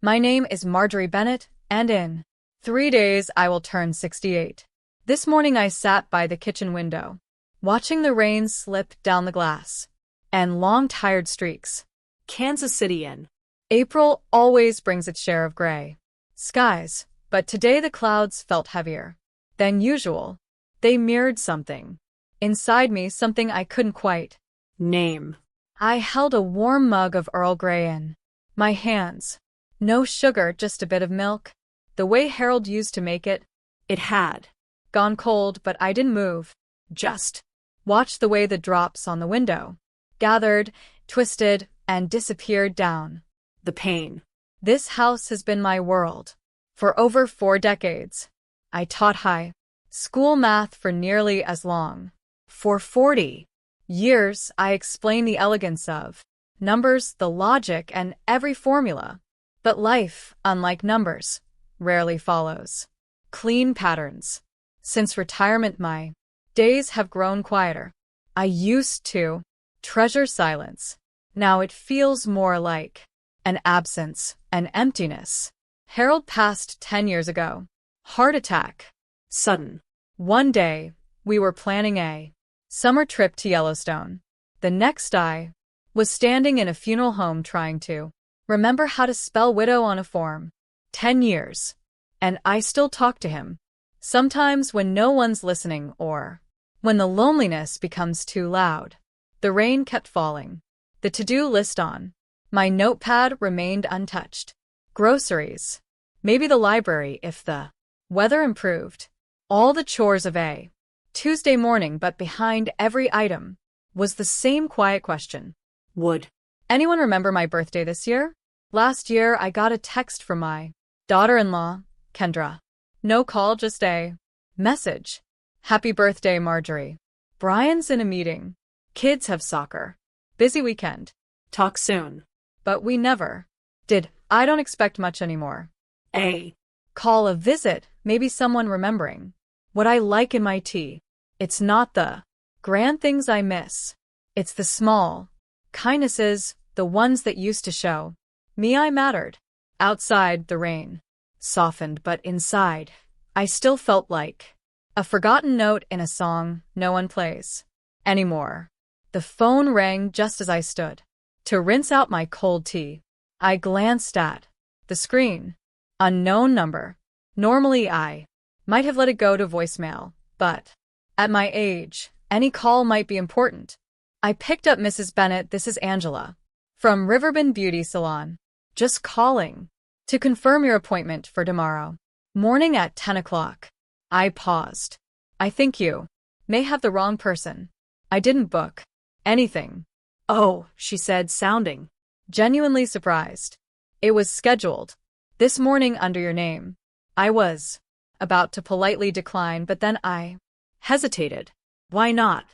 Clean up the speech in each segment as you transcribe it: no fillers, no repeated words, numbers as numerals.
My name is Marjorie Bennett, and in 3 days I will turn 68. This morning I sat by the kitchen window, watching the rain slip down the glass, and long tired streaks. Kansas City in April always brings its share of gray skies, but today the clouds felt heavier than usual. They mirrored something inside me, something I couldn't quite name. I held a warm mug of Earl Grey in my hands. No sugar, just a bit of milk. The way Harold used to make it. It had Gone cold, but I didn't move. Just watched the way the drops on the window gathered, twisted, and disappeared down the pain. This house has been my world for over 4 decades. I taught high school math for nearly as long. For 40 years, I explained the elegance of numbers, the logic, and every formula. But life, unlike numbers, rarely follows clean patterns. Since retirement, my days have grown quieter. I used to treasure silence. Now it feels more like an absence, an emptiness. Harold passed 10 years ago. Heart attack. Sudden. One day, we were planning a summer trip to Yellowstone. The next I was standing in a funeral home trying to remember how to spell widow on a form. 10 years. And I still talk to him. Sometimes when no one's listening or when the loneliness becomes too loud. The rain kept falling. The to-do list on my notepad remained untouched. Groceries. Maybe the library if the weather improved. All the chores of a Tuesday morning, but behind every item was the same quiet question. Would anyone remember my birthday this year? Last year, I got a text from my daughter-in-law, Kendra. No call, just a message. Happy birthday, Marjorie. Brian's in a meeting. Kids have soccer. Busy weekend. Talk soon. But we never did. I don't expect much anymore. A call, a visit, maybe someone remembering what I like in my tea. It's not the grand things I miss. It's the small kindnesses, the ones that used to show me I mattered. Outside, the rain softened, but inside, I still felt like a forgotten note in a song no one plays anymore. The phone rang just as I stood to rinse out my cold tea. I glanced at the screen. Unknown number. Normally I might have let it go to voicemail, but at my age, any call might be important. I picked up Mrs. Bennett. This is Angela from Riverbend Beauty Salon. Just calling to confirm your appointment for tomorrow morning at 10 o'clock. I paused. I think you may have the wrong person. I didn't book anything. Oh, she said, sounding genuinely surprised. It was scheduled this morning under your name. I was about to politely decline, but then I hesitated. Why not?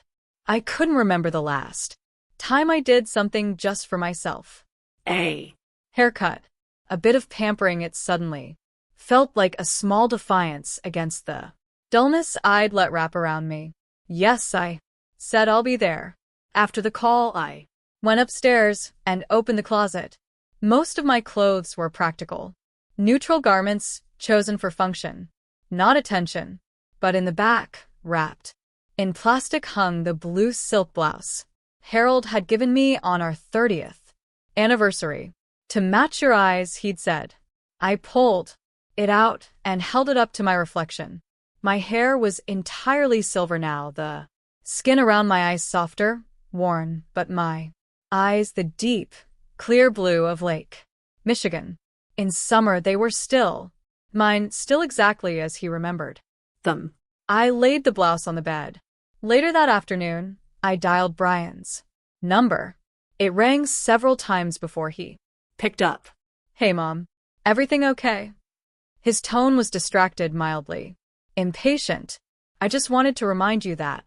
I couldn't remember the last time I did something just for myself. A haircut. A bit of pampering. It suddenly felt like a small defiance against the dullness I'd let wrap around me. Yes, I said I'll be there. After the call, I went upstairs and opened the closet. Most of my clothes were practical, neutral garments chosen for function, not attention. But in the back, wrapped in plastic, hung the blue silk blouse Harold had given me on our 30th anniversary. To match your eyes, he'd said. I pulled it out and held it up to my reflection. My hair was entirely silver now, the skin around my eyes softer, worn, but my eyes the deep, clear blue of Lake Michigan. In summer they were still mine, still exactly as he remembered them. I laid the blouse on the bed. Later that afternoon, I dialed Brian's number. It rang several times before he picked up. Hey, Mom. Everything okay? His tone was distracted, mildly impatient. I just wanted to remind you that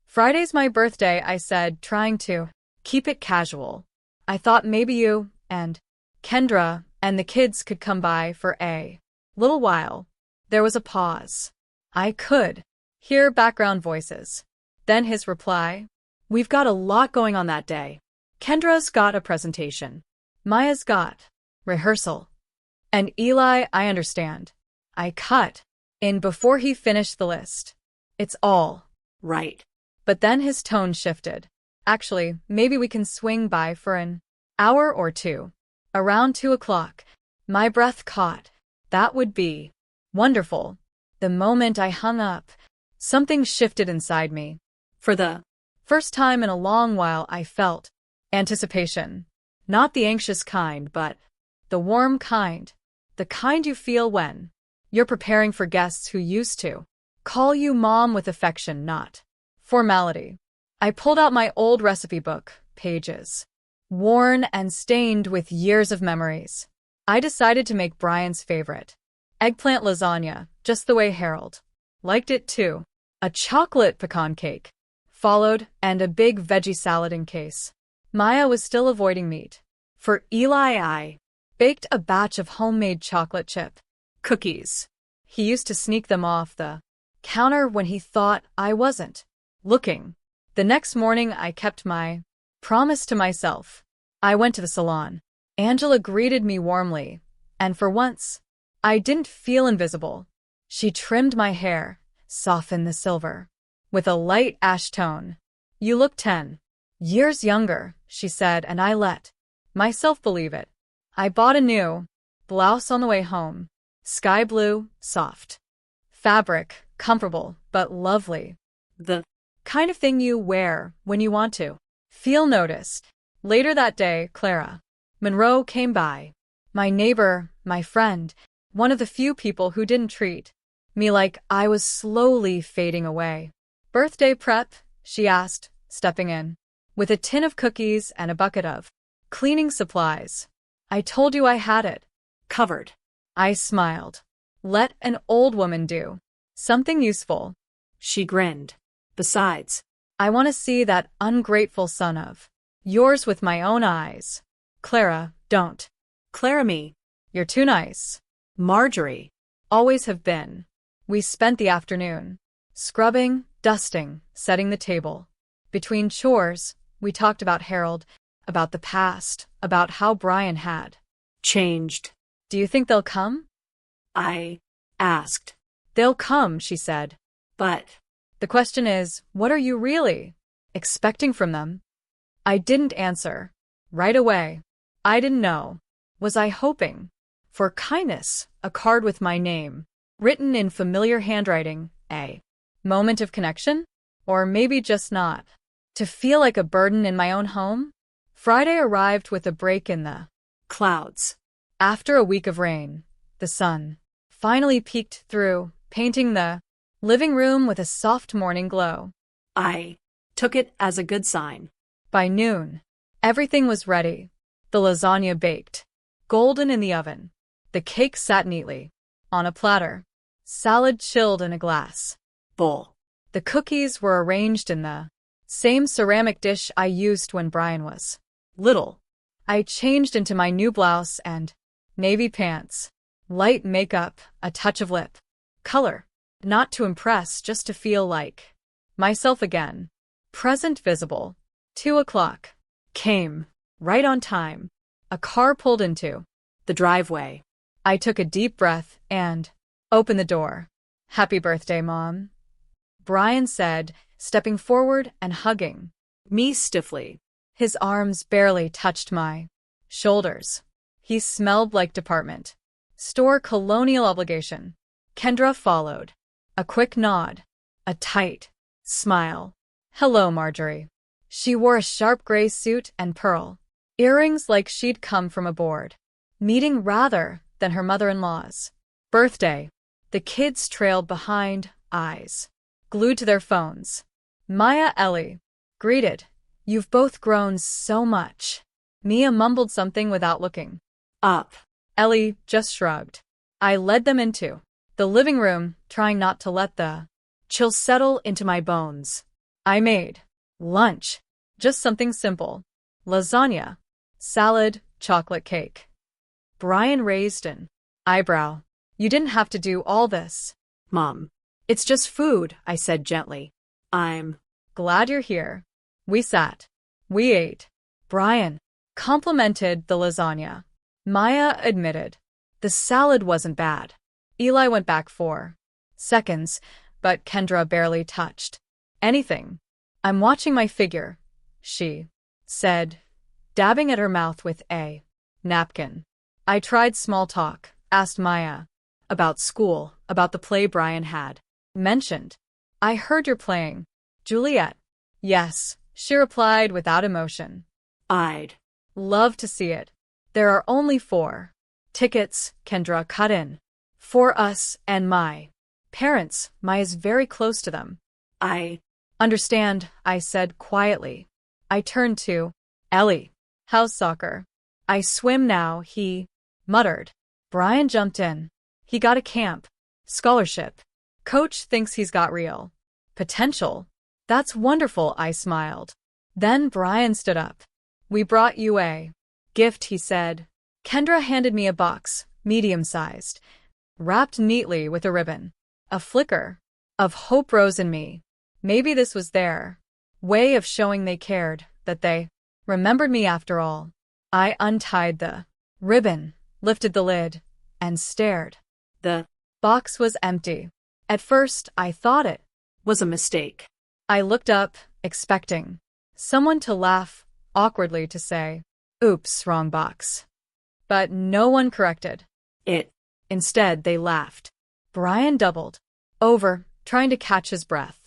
Friday's my birthday, I said, trying to keep it casual. I thought maybe you and Kendra and the kids could come by for a little while. There was a pause. I could hear background voices. Then his reply. We've got a lot going on that day. Kendra's got a presentation. Maya's got rehearsal. And Eli, I understand. I cut in before he finished the list. It's all Right. But then his tone shifted. Actually, maybe we can swing by for an hour or two. Around 2 o'clock. My breath caught. That would be wonderful. The moment I hung up, something shifted inside me. For the First time in a long while I felt anticipation. Not the anxious kind, but the warm kind. The kind you feel when you're preparing for guests who used to call you mom with affection, not formality. I pulled out my old recipe book, pages worn and stained with years of memories. I decided to make Brian's favorite eggplant lasagna, just the way Harold liked it too. A chocolate pecan cake followed, and a big veggie salad in case Maya was still avoiding meat. For Eli, I baked a batch of homemade chocolate chip cookies. He used to sneak them off the counter when he thought I wasn't looking. The next morning, I kept my promise to myself. I went to the salon. Angela greeted me warmly, and for once, I didn't feel invisible. She trimmed my hair, softened the silver with a light ash tone. You look 10 years younger, she said, and I let myself believe it. I bought a new blouse on the way home. Sky blue, soft fabric, comfortable, but lovely. the Kind of thing you wear when you want to feel noticed. Later that day, Clara Monroe came by. My neighbor, my friend, one of the few people who didn't treat me like I was slowly fading away. Birthday prep? She asked, stepping in with a tin of cookies and a bucket of cleaning supplies. I told you I had it covered. I smiled. Let an old woman do something useful. She grinned. Besides, I want to see that ungrateful son of yours with my own eyes. Clara, don't. Clara, me. You're too nice. Marjorie. Always have been. We spent the afternoon scrubbing, dusting, setting the table. Between chores, we talked about Harold, about the past, about how Brian had Changed. Do you think they'll come? I asked. They'll come, she said. But The question is, what are you really expecting from them? I didn't answer. Right away. I didn't know. Was I hoping for kindness, a card with my name, written in familiar handwriting, a moment of connection? Or maybe just not. To feel like a burden in my own home? Friday arrived with a break in the clouds. After a week of rain, the sun finally peeked through, painting the living room with a soft morning glow. I took it as a good sign. By noon, everything was ready. The lasagna baked, golden in the oven. The cake sat neatly on a platter. Salad chilled in a glass Bowl. The cookies were arranged in the same ceramic dish I used when Brian was little. I changed into my new blouse and navy pants. Light makeup, a touch of lip color. Not to impress, just to feel like myself again. Present visible. 2 o'clock. Came. Right on time. A car pulled into The driveway. I took a deep breath and opened the door. Happy birthday, Mom, Brian said, stepping forward and hugging Me stiffly. His arms barely touched my shoulders. He smelled like department store colonial obligation. Kendra followed. A quick nod. A tight smile. Hello, Marjorie. She wore a sharp gray suit and pearl earrings like she'd come from a board meeting rather than her mother-in-law's birthday. The kids trailed behind, eyes glued to their phones. Maya Ellie greeted. You've both grown so much. Mia mumbled something without looking Up. Ellie just shrugged. I led them into the living room, trying not to let the chill settle into my bones. I made lunch. Just something simple. Lasagna, salad, chocolate cake. Brian raised an eyebrow. You didn't have to do all this. Mom. It's just food, I said Gently. I'm glad you're here. We sat. We ate. Brian complimented the lasagna. Maya admitted. The salad wasn't bad. Eli went back 4 seconds, but Kendra barely touched anything. I'm watching my figure, she said, dabbing at her mouth with a napkin. I tried small talk, asked Maya about school, about the play Brian had mentioned. I heard you're playing Juliet. Yes, she replied without emotion. I'd love to see it. There are only 4 tickets, Kendra cut in. For us and my parents. Maya's very close to them. I Understand, I said quietly. I turned to Ellie. How's soccer? I swim now, he muttered. Brian jumped in. He got a camp scholarship. Coach thinks he's got real potential. That's wonderful, I smiled. Then Brian stood up. We brought you a gift, he said. Kendra handed me a box, medium-sized, wrapped neatly with a ribbon. A flicker of hope rose in me. Maybe this was their way of showing they cared, that they remembered me after all. I untied the ribbon, lifted the lid, and stared. The box was empty. At first, I thought it was a mistake. I looked up, expecting someone to laugh, awkwardly to say, "Oops, wrong box." But no one corrected it. Instead, they laughed. Brian doubled over, trying to catch his breath.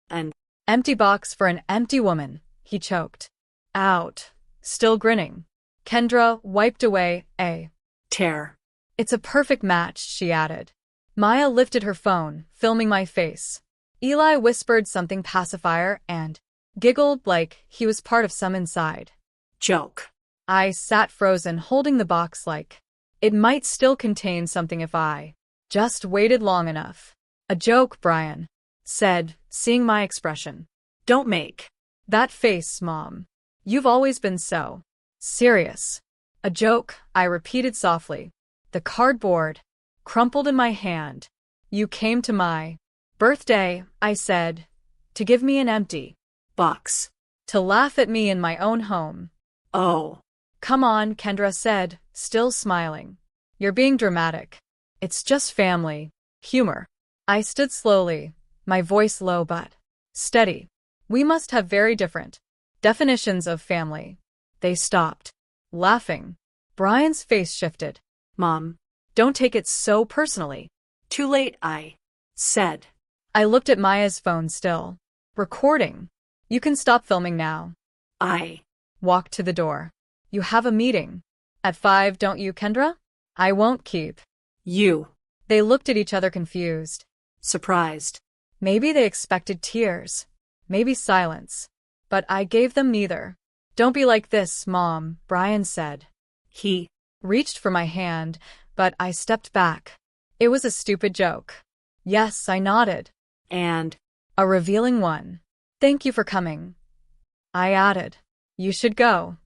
An empty box for an empty woman, he choked out, still grinning. Kendra wiped away a tear. It's a perfect match, she added. Maya lifted her phone, filming my face. Eli whispered something pacifier and giggled like he was part of some inside joke. I sat frozen, holding the box like it might still contain something if I just waited long enough. A joke, Brian said, seeing my expression. Don't make that face, Mom. You've always been so serious. A joke, I repeated softly. The cardboard crumpled in my hand. You came to my birthday, I said, to give me an empty box. To laugh at me in my own home. Oh. Come on, Kendra said, still smiling. You're being dramatic. It's just family humor. I stood slowly, my voice low but steady. We must have very different definitions of family. They stopped laughing. Brian's face shifted. Mom, don't take it so personally. Too late, I said. I looked at Maya's phone still recording. You can stop filming now. I walked to the door. You have a meeting at 5, don't you, Kendra? I won't keep you. They looked at each other confused. Surprised. Maybe they expected tears. Maybe silence. But I gave them neither. Don't be like this, Mom, Brian said. He reached for my hand, but I stepped back. It was a stupid joke. Yes, I nodded. And a revealing one. Thank you for coming. I added. You should go.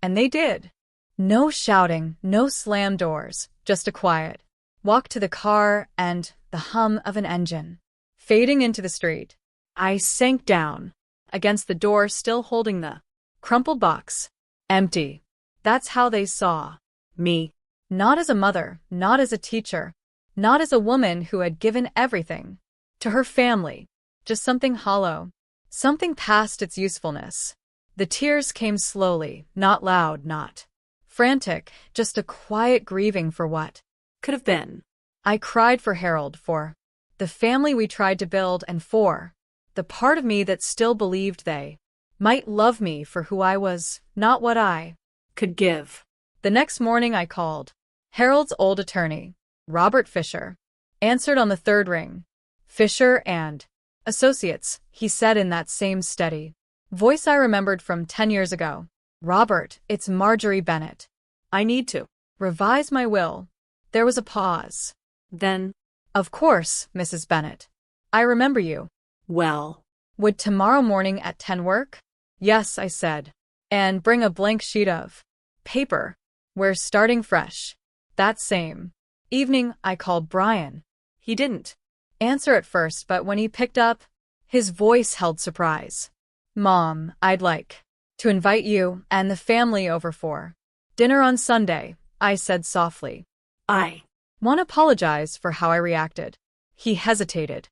And they did. No shouting, no slam doors, just a quiet walk to the car and the hum of an engine. Fading into the street, I sank down against the door, still holding the crumpled box. Empty. That's how they saw me. Not as a mother, not as a teacher, not as a woman who had given everything to her family. Just something hollow. Something past its usefulness. The tears came slowly, not loud, not frantic, just a quiet grieving for what could have been. I cried for Harold, for the family we tried to build, and for the part of me that still believed they might love me for who I was, not what I could give. The next morning I called. Harold's old attorney, Robert Fisher, answered on the third ring. Fisher and Associates, he said in that same steady voice I remembered from 10 years ago. Robert, it's Marjorie Bennett. I need to revise my will. There was a pause. Then, of course, Mrs. Bennett. I remember you. Well, would tomorrow morning at 10 work? Yes, I said. And bring a blank sheet of paper. We're starting fresh. That same evening, I called Brian. He didn't answer at first, but when he picked up, his voice held surprise. Mom, I'd like to invite you and the family over for dinner on Sunday, I said softly. I Want to apologize for how I reacted. He hesitated.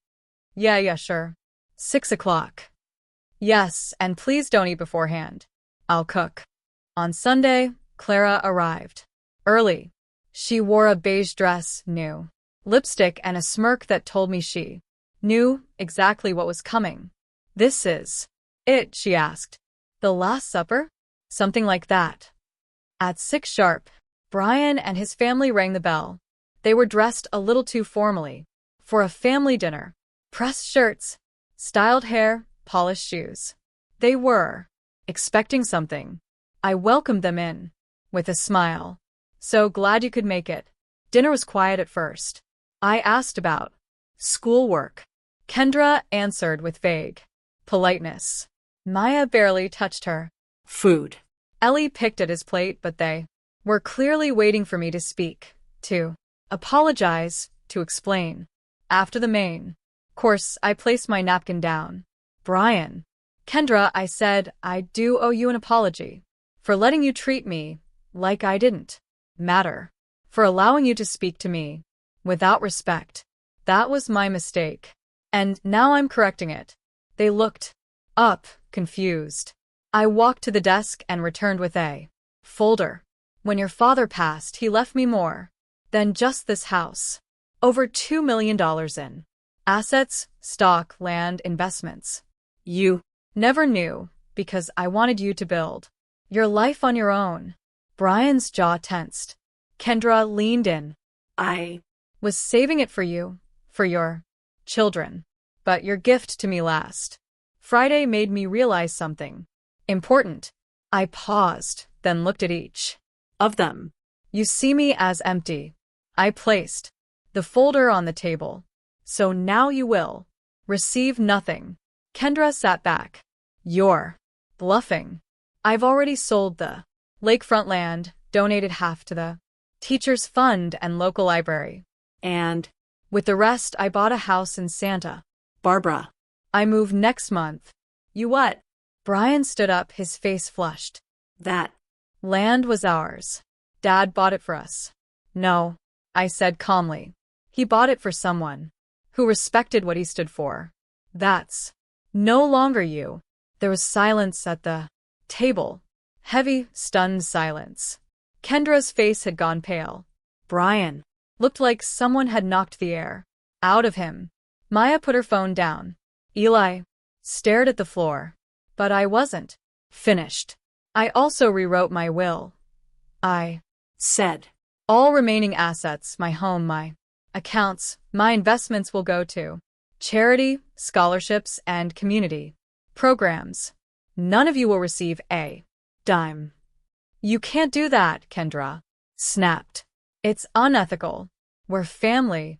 Yeah, sure. 6 o'clock. Yes, and please don't eat beforehand. I'll cook. On Sunday, Clara arrived. Early. She wore a beige dress, new lipstick, and a smirk that told me she knew exactly what was coming. This is it, she asked. The Last Supper? Something like that. At 6 sharp, Brian and his family rang the bell. They were dressed a little too formally for a family dinner. Pressed shirts, styled hair, polished shoes. They were expecting something. I welcomed them in with a smile. So glad you could make it. Dinner was quiet at first. I asked about schoolwork. Kendra answered with vague politeness. Maya barely touched her Food. Ellie picked at his plate, but they were clearly waiting for me to speak, to apologize, to explain. After the main course, I placed my napkin down. Brian. Kendra, I said, I do owe you an apology for letting you treat me like I didn't matter, for allowing you to speak to me without respect. That was my mistake. And now I'm correcting it. They looked up, confused. I walked to the desk and returned with a folder. When your father passed, he left me more than just this house. Over $2 million in assets, stock, land, investments. You never knew, because I wanted you to build your life on your own. Brian's jaw tensed. Kendra leaned in. I was saving it for you, for your children. But your gift to me last Friday made me realize something important. I paused, then looked at each Of them. You see me as empty. I placed the folder on the table. So now you will receive nothing. Kendra sat back. You're bluffing. I've already sold the lakefront land, donated half to the teachers' fund and local library. And With the rest, I bought a house in Santa Barbara. I move next month. You what? Brian stood up, his face flushed. That Land was ours. Dad bought it for us. No, I said calmly. He bought it for someone who respected what he stood for. That's no longer you. There was silence at the table. Heavy, stunned silence. Kendra's face had gone pale. Brian looked like someone had knocked the air out of him. Maya put her phone down. Eli stared at the floor. But I wasn't finished. I also rewrote my will. I said. All remaining assets, my home, my accounts, my investments will go to charity, scholarships, and community programs. None of you will receive a dime. You can't do that, Kendra snapped. It's unethical. We're family.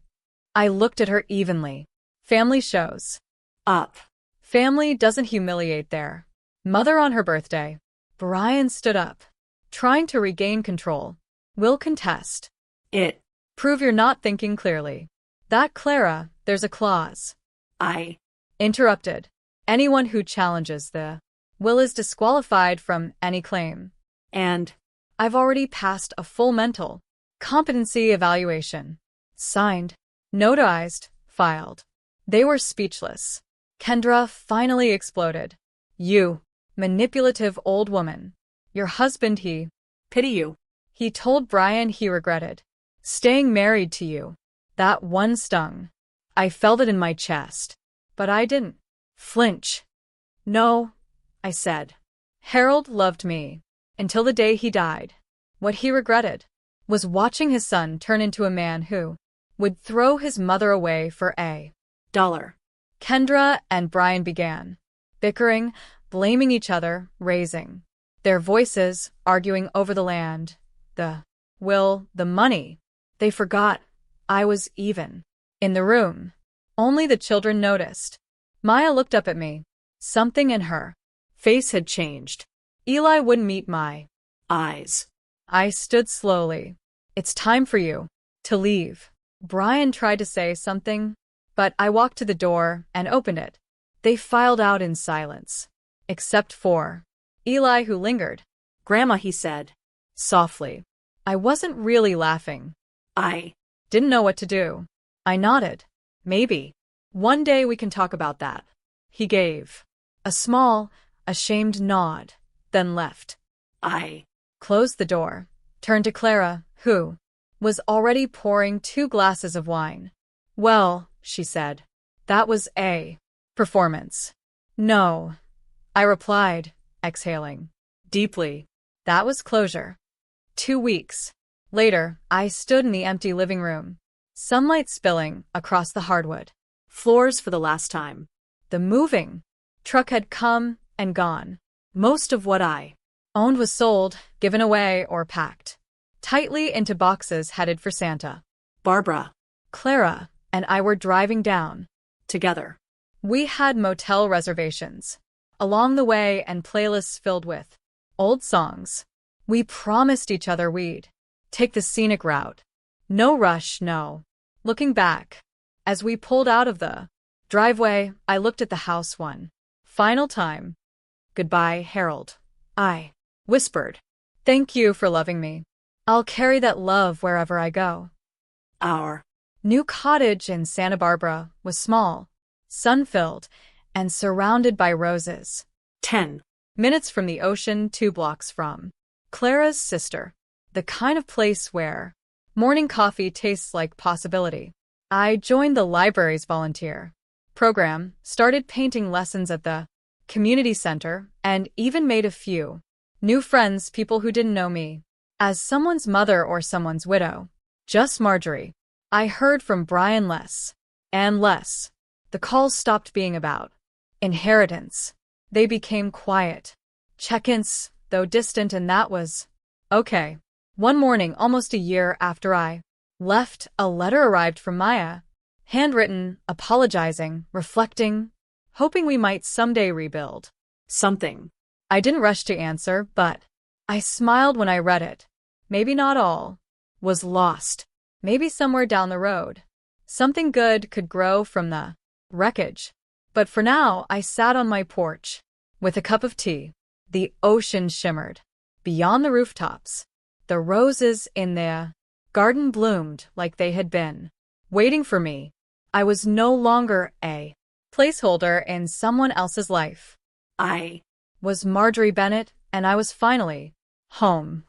I looked at her evenly. Family shows Up. Family doesn't humiliate their mother on her birthday. Brian stood up, trying to regain control. We'll contest It. Prove you're not thinking clearly. That Clara, there's a clause. I Interrupted. Anyone who challenges the will is disqualified from any claim. And I've already passed a full mental competency evaluation. Signed. Notarized. Filed. They were speechless. Kendra finally exploded. You manipulative old woman. Your husband, he pity you. He told Brian he regretted staying married to you. That one stung. I felt it in my chest. But I didn't flinch. No, I said. Harold loved me until the day he died. What he regretted was watching his son turn into a man who would throw his mother away for a dollar. Kendra and Brian began bickering, blaming each other, raising their voices, arguing over the land, the will, the money. They forgot I was even in the room. Only the children noticed. Maya looked up at me. Something in her face had changed. Eli wouldn't meet my eyes. I stood slowly. It's time for you to leave. Brian tried to say something, but I walked to the door and opened it. They filed out in silence, except for Eli, who lingered. Grandma, he said softly. I wasn't really laughing. I Didn't know what to do. I nodded. Maybe. One day we can talk about that. He gave a small, ashamed nod, then left. I Closed the door, turned to Clara, who was already pouring 2 glasses of wine. Well, she said, that was a performance. No, I replied, exhaling deeply. That was closure. 2 weeks later, I stood in the empty living room, sunlight spilling across the hardwood floors for the last time. The moving truck had come and gone. Most of what I owned was sold, given away, or packed tightly into boxes headed for Santa. Barbara. Clara and I were driving down Together. We had motel reservations along the way and playlists filled with old songs. We promised each other we'd take the scenic route. No rush, no. Looking back, as we pulled out of the driveway, I looked at the house one final time. Goodbye, Harold. I whispered. Thank you for loving me. I'll carry that love wherever I go. Our New cottage in Santa Barbara was small, sun-filled, and surrounded by roses. 10 minutes from the ocean, 2 blocks from Clara's sister. The kind of place where morning coffee tastes like possibility. I joined the library's volunteer program, started painting lessons at the community center, and even made a few new friends, people who didn't know me as someone's mother or someone's widow. Just Marjorie. I heard from Brian less and less. The calls stopped being about inheritance. They became quiet check-ins, though distant, and that was okay. One morning, almost a year after I left, a letter arrived from Maya, handwritten, apologizing, reflecting, hoping we might someday rebuild something. I didn't rush to answer, but I smiled when I read it. Maybe not all was lost. Maybe somewhere down the road, something good could grow from the wreckage. But for now, I sat on my porch with a cup of tea. The ocean shimmered beyond the rooftops. The roses in the garden bloomed like they had been waiting for me. I was no longer a placeholder in someone else's life. I was Marjorie Bennett, and I was finally home.